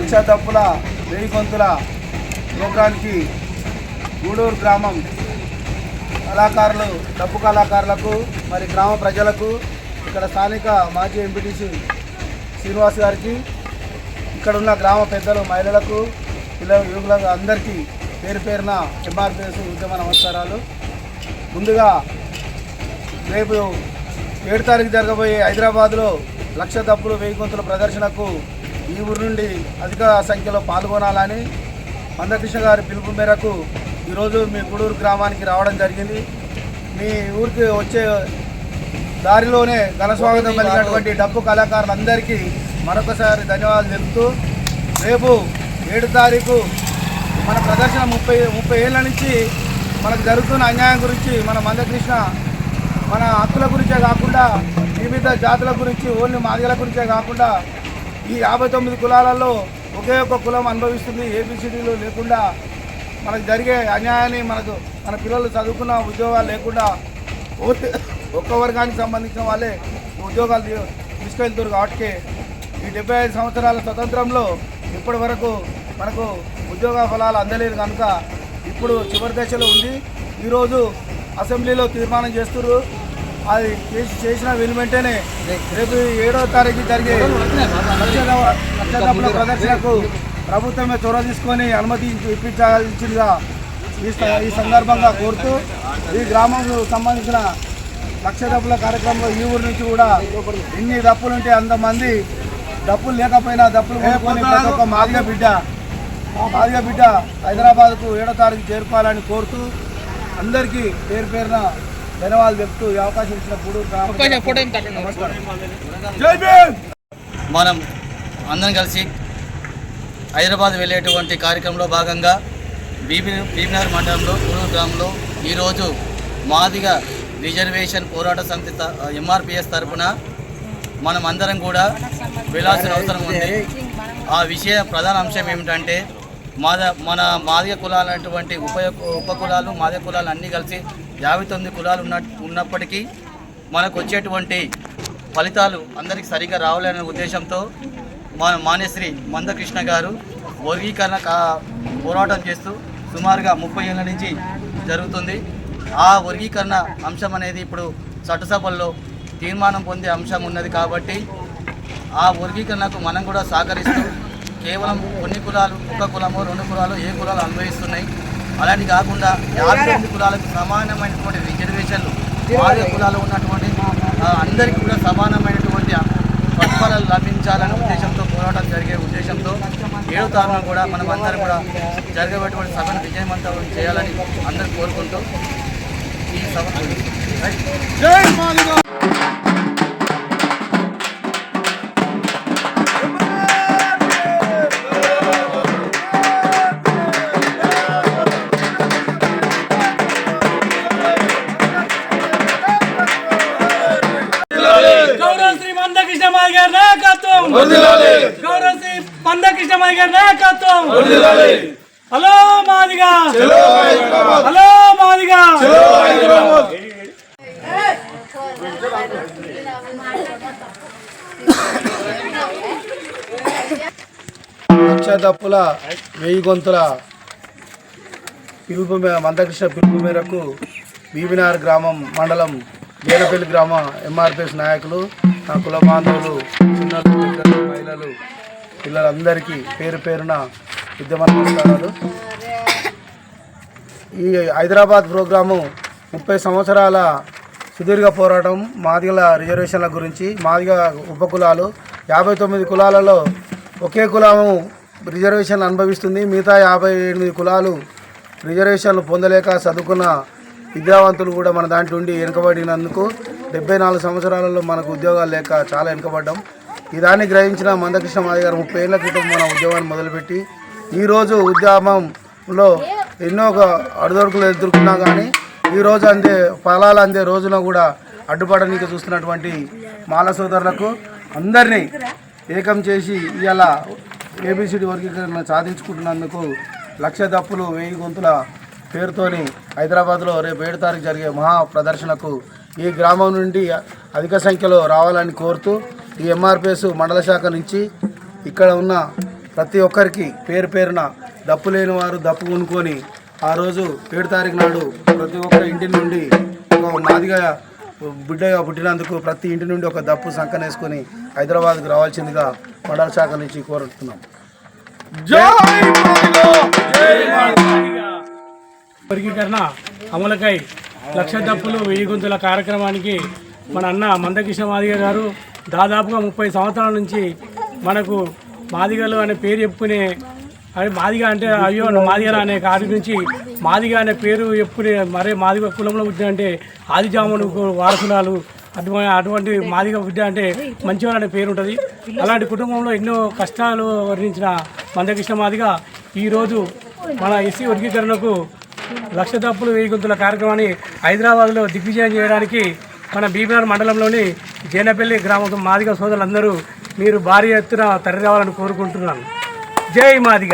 లక్ష దప్పుల వెయ్యి గొంతుల ప్రోగ్రాంకి గూడూరు గ్రామం కళాకారులు డప్పు కళాకారులకు మరి గ్రామ ప్రజలకు ఇక్కడ స్థానిక మాజీ ఎంపీటీసీ శ్రీనివాస్ గారికి ఇక్కడ ఉన్న గ్రామ పెద్దలు మహిళలకు పిల్లలు యువకులకు అందరికీ పేరు పేరున ఎంఆర్పిఎస్ ఉద్యమ నమస్కారాలు. ముందుగా రేపు 7 తారీఖు జరగబోయే హైదరాబాద్లో లక్ష దప్పులు వెయ్యి గొంతుల ప్రదర్శనకు ఈ ఊరు నుండి అధిక సంఖ్యలో పాల్గొనాలని మందకృష్ణ గారి పిలుపు మేరకు ఈరోజు మీ గూడూరు గ్రామానికి రావడం జరిగింది. మీ ఊరికి వచ్చే దారిలోనే ఘనస్వాగతం కలిగినటువంటి డప్పు కళాకారులందరికీ మరొకసారి ధన్యవాదాలు తెలుపుతూ రేపు 7 తారీఖు మన ప్రదర్శన 30 ఏళ్ళ నుంచి మనకు జరుగుతున్న అన్యాయం గురించి మన మందకృష్ణ మన హక్కుల గురించే కాకుండా వివిధ జాతుల గురించి ఓన్లీ మాదిగల గురించే కాకుండా ఈ 59 కులాలలో ఒకే ఒక్క కులం అనుభవిస్తుంది. ఏబిసిడీలు లేకుండా మనకు జరిగే అన్యాయాన్ని మన పిల్లలు చదువుకున్న ఉద్యోగాలు లేకుండా ఒక్క వర్గానికి సంబంధించిన వాళ్ళే ఉద్యోగాలు తీసుకెళ్తారు. కాబట్టి ఈ 75 సంవత్సరాల స్వతంత్రంలో ఇప్పటి వరకు మనకు ఉద్యోగ ఫలాలు అందలేదు కనుక ఇప్పుడు చివరి దశలో ఉంది. ఈరోజు అసెంబ్లీలో తీర్మానం చేస్తున్నారు. అది చేసిన వెంటనే రేపు 7వ తారీఖు జరిగే లక్ష దప్పుల ప్రదర్శనకు ప్రభుత్వమే చొరవ తీసుకొని అనుమతి ఇప్పించాల్సిందిగా ఈ సందర్భంగా కోరుతూ ఈ గ్రామంకు సంబంధించిన లక్ష దప్పుల కార్యక్రమంలో ఈ ఊరి నుంచి కూడా ఎన్ని దప్పులు ఉంటే అంతమంది, డప్పులు లేకపోయినా డప్పులు కొనుక్కొని ప్రతి ఒక్క మాదిగ బిడ్డ హైదరాబాద్కు 7వ తారీఖు చేరుకోవాలని కోరుతూ అందరికీ పేరు పేరున ధన్యవాదాలు చెప్తూ ఈ అవకాశం ఇచ్చిన గూడూరు మనం అందరం కలిసి హైదరాబాద్ వెళ్ళేటువంటి కార్యక్రమంలో భాగంగా బీబీనగర్ మండలంలో గూడూరు గ్రామంలో ఈరోజు మాదిగ రిజర్వేషన్ పోరాట సమితి ఎంఆర్పిఎస్ తరఫున మనం అందరం కూడా వెళ్ళాల్సిన అవసరం ఉంది. ఆ విషయ ప్రధాన అంశం ఏమిటంటే మన మాదిగ కులాలైనటువంటి ఉప కులాలు మాదిగ కులాలు అన్నీ కలిసి 59 కులాలు ఉన్నప్పటికీ మనకు వచ్చేటువంటి ఫలితాలు అందరికీ సరిగ్గా రావాలనే ఉద్దేశంతో మాన్యశ్రీ మందకృష్ణ గారు వర్గీకరణ పోరాటం చేస్తూ సుమారుగా 30 ఏళ్ళ నుంచి జరుగుతుంది. ఆ వర్గీకరణ అంశం అనేది ఇప్పుడు చట్టసభల్లో తీర్మానం పొందే అంశం ఉన్నది. కాబట్టి ఆ వర్గీకరణకు మనం కూడా సహకరిస్తూ కేవలం కొన్ని కులాలు, ఒక కులమో 2 కులాలు, ఏ కులాలు అనుభవిస్తున్నాయి అలాంటి కాకుండా 58 కులాలకు సమానమైనటువంటి రిజర్వేషన్లు మాదిగ కులాలు ఉన్నటువంటి అందరికీ కూడా సమానమైనటువంటి ప్రతిఫలాలు లభించాలనే ఉద్దేశంతో పోరాటం జరిగే ఉద్దేశంతో 7వ తారీఖున కూడా మనం అందరం కూడా జరగబెట్టినటువంటి సభను విజయవంతం చేయాలని అందరూ కోరుకుంటూ ఈ సభ హలో మాదిగా, హలో మాదిగా. లక్ష దప్పుల వెయ్యి గొంతుల మందకృష్ణ పిలుపు మేరకు బీబీనగర్ గ్రామం మండలం గేనపల్లి గ్రామ ఎంఆర్పిఎస్ నాయకులు, నా కుల బాంధవులు, చిన్నలు, పెద్దలు, మహిళలు, పిల్లలందరికీ పేరు పేరున ఉద్యమ నమస్కారాలు. ఈ హైదరాబాద్ ప్రోగ్రాము 30 సంవత్సరాల సుదీర్ఘ పోరాటం మాదిగల రిజర్వేషన్ల గురించి. మాదిగ ఉపకులాలు 59 కులాలలో ఒకే కులము రిజర్వేషన్లు అనుభవిస్తుంది. మిగతా 58 కులాలు రిజర్వేషన్లు పొందలేక చదువుకున్న విద్యావంతులు కూడా మన దాంట్లో ఉండి వెనుకబడినందుకు 74 సంవత్సరాలలో మనకు ఉద్యోగాలు లేక చాలా వెనుకబడ్డాం. ఈ దాన్ని గ్రహించిన మందకృష్ణ మాదిగ గారు 30 ఏళ్ల క్రితం మన ఉద్యమాన్ని మొదలుపెట్టి ఈరోజు ఉద్యమంలో ఎన్నో అడుదొడుకులు ఎదుర్కొన్నా కానీ ఈరోజు ఫలాలు అందే రోజున కూడా అడ్డుపడనీకి చూస్తున్నటువంటి మాల సోదరులకు అందరినీ ఏకం చేసి ఇవాళ ఏబిసిడి వర్గీకరణ సాధించుకుంటున్నందుకు లక్ష దప్పులు వెయ్యి గొంతుల పేరుతోని హైదరాబాద్లో రేపు 7 తారీఖు జరిగే మహా ప్రదర్శనకు ఈ గ్రామం నుండి అధిక సంఖ్యలో రావాలని కోరుతూ ఈ ఎంఆర్పిఎస్ మండల శాఖ నుంచి ఇక్కడ ఉన్న ప్రతి ఒక్కరికి పేరు పేరున దప్పు లేని వారు దప్పు కొనుక్కొని ఆ రోజు 7 తారీఖు నాడు ప్రతి ఒక్క ఇంటి నుండి ఒక మాదిగా బిడ్డగా పుట్టినందుకు ప్రతి ఇంటి నుండి ఒక దప్పు సంకనేసుకొని హైదరాబాద్కు రావాల్సిందిగా మండల శాఖ నుంచి కోరుతున్నాం. వర్గీకరణ అమలుకై 1,00,000 దప్పులు 1000 గొంతుల కార్యక్రమానికి మన అన్న మందకృష్ణ మాదిగ గారు దాదాపుగా 30 సంవత్సరాల నుంచి మనకు మాదిగలు అనే పేరు చెప్పుకునే అది మాదిగ అంటే అయ్యో మాదిగల అనే కాడి నుంచి మాదిగ అనే పేరు చెప్పుకునే మరే మాదిగ కులంలో పుట్టిన అంటే ఆదిజామును వారసురాలు అటువంటి మాదిగ బిడ్డ అంటే మంచివాళ్ళు అనే పేరు ఉంటుంది. అలాంటి కుటుంబంలో ఎన్నో కష్టాలు వర్ణించిన మందకృష్ణ మాదిగ ఈరోజు మన ఎస్సీ వర్గీకరణకు 1,00,000 దప్పులు 1000 గొంతుల కార్యక్రమాన్ని హైదరాబాద్లో దిగ్విజయం చేయడానికి మన బీబీఆర్ మండలంలోని జేనపల్లి గ్రామం మాదిగ సోదరులందరూ మీరు భారీ ఎత్తున తరలి రావాలని కోరుకుంటున్నాను. జై మాదిగ.